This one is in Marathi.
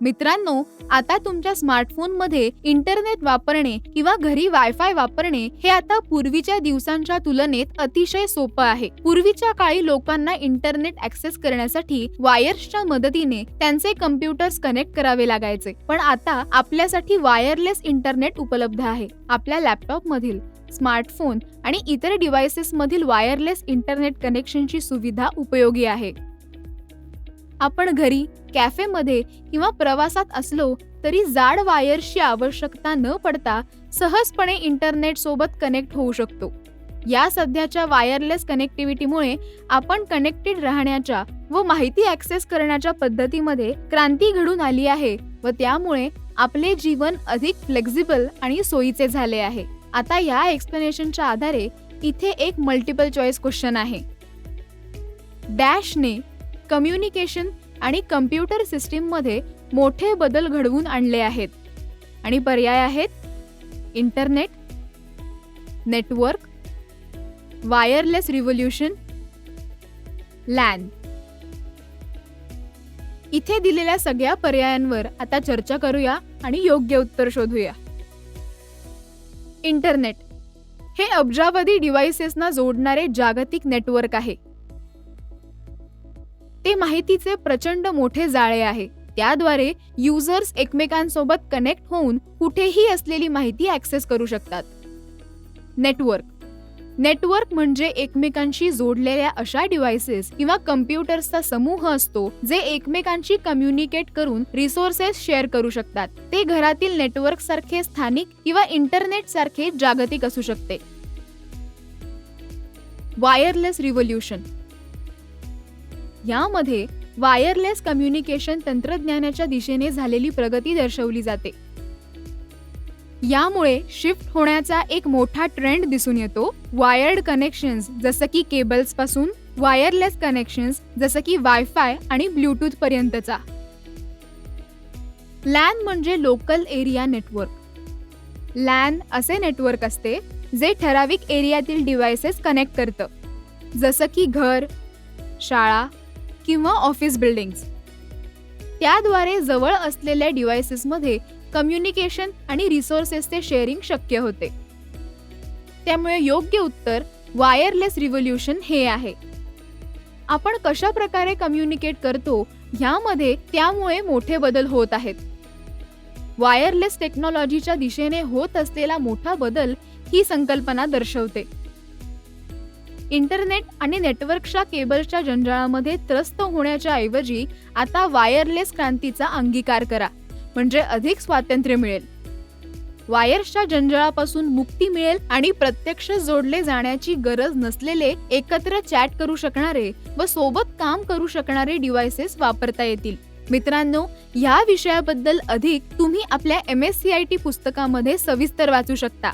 मित्रांनो, आता तुमच्या स्मार्टफोनमध्ये इंटरनेट वापरणे किंवा घरी वायफाय वापरणे हे आता पूर्वीच्या दिवसांच्या तुलनेत अतिशय सोपं आहे. पूर्वीच्या काळी लोकांना इंटरनेट ऍक्सेस करण्यासाठी वायर्सच्या मदतीने त्यांचे कम्प्युटर्स कनेक्ट करावे लागायचे, पण आता आपल्यासाठी वायरलेस इंटरनेट उपलब्ध आहे. आपल्या लॅपटॉप मधील, स्मार्टफोन आणि इतर डिव्हाइसेस मधील वायरलेस इंटरनेट कनेक्शनची सुविधा उपयोगी आहे. आपण घरी, कॅफेमध्ये किंवा प्रवासात असलो तरी जाड वायर्सची आवश्यकता न पडता सहजपणे इंटरनेट सोबत कनेक्ट होऊ शकतो. या सध्याच्या वायरलेस कनेक्टिव्हिटीमुळे आपण कनेक्टेड राहण्याच्या व माहिती ऍक्सेस करण्याच्या पद्धतीमध्ये क्रांती घडून आली आहे व त्यामुळे आपले जीवन अधिक फ्लेक्झिबल आणि सोयीचे झाले आहे. आता या एक्सप्लेनेशनच्या आधारे इथे एक मल्टिपल चॉईस क्वेश्चन आहे. डॅशने कम्युनिकेशन आणि कम्प्युटर सिस्टीममध्ये मोठे बदल घडवून आणले आहेत आणि पर्याय आहेत internet, network, wireless revolution, LAN. इथे दिलेल्या सगळ्या पर्यायांवर आता चर्चा करूया आणि योग्य उत्तर शोधूया. इंटरनेट हे अब्जावधी डिव्हाइसेसना जोडणारे जागतिक नेटवर्क आहे. ते माहितीचे प्रचंड मोठे जाळे आहे. त्याद्वारे युजर्स एकमेकांसोबत कनेक्ट होऊन कुठेही असलेली माहिती ऍक्सेस करू शकतात. नेटवर्क म्हणजे एकमेकांशी जोडलेल्या अशा डिव्हाइसेस किंवा कम्प्युटर्सचा समूह असतो जे एकमेकांशी कम्युनिकेट करून रिसोर्सेस शेअर करू शकतात. ते घरातील नेटवर्क सारखे स्थानिक किंवा इंटरनेट सारखे जागतिक असू शकते. वायरलेस रिव्होल्यूशन यामध्ये वायरलेस कम्युनिकेशन तंत्रज्ञानाच्या दिशेने झालेली प्रगती दर्शवली जाते. यामुळे शिफ्ट होण्याचा एक मोठा ट्रेंड दिसून येतो. वायर्ड कनेक्शन्स जसं की केबल्स पासून वायरलेस कनेक्शन्स जसं की वायफाय आणि ब्लूटूथ पर्यंतचा. लॅन म्हणजे लोकल एरिया नेटवर्क. लॅन असे नेटवर्क असते जे ठराविक एरियातील डिव्हाइसेस कनेक्ट करतं, जसं की घर, शाळा किंवा ऑफिस बिल्डिंग्स. त्याद्वारे जवळ असलेल्या डिव्हाइसेसमध्ये कम्युनिकेशन आणि रिसोर्सेसचे शेअरिंग शक्य होते. त्यामुळे योग्य उत्तर वायरलेस रिव्होल्यूशन हे आहे. आपण कशा प्रकारे कम्युनिकेट करतो ह्यामध्ये त्यामुळे मोठे बदल होत आहेत. वायरलेस टेक्नॉलॉजीच्या दिशेने होत असलेला मोठा बदल ही संकल्पना दर्शवते. इंटरनेट आणि नेटवर्कच्या केबलच्या जंजाळामध्ये त्रस्त होण्याच्या ऐवजी आता वायरलेस क्रांतीचा अंगीकार करा, म्हणजे अधिक स्वातंत्र्य मिळेल. वायर्सच्या जंजाळापासून मुक्ती मिळेल आणि प्रत्यक्ष जोडले जाण्याची गरज नसलेले एकत्र चॅट करू शकणारे व सोबत काम करू शकणारे डिव्हाइसेस वापरता येतील. मित्रांनो, या विषयाबद्दल अधिक तुम्ही आपल्या MSCIT पुस्तकामध्ये सविस्तर वाचू शकता.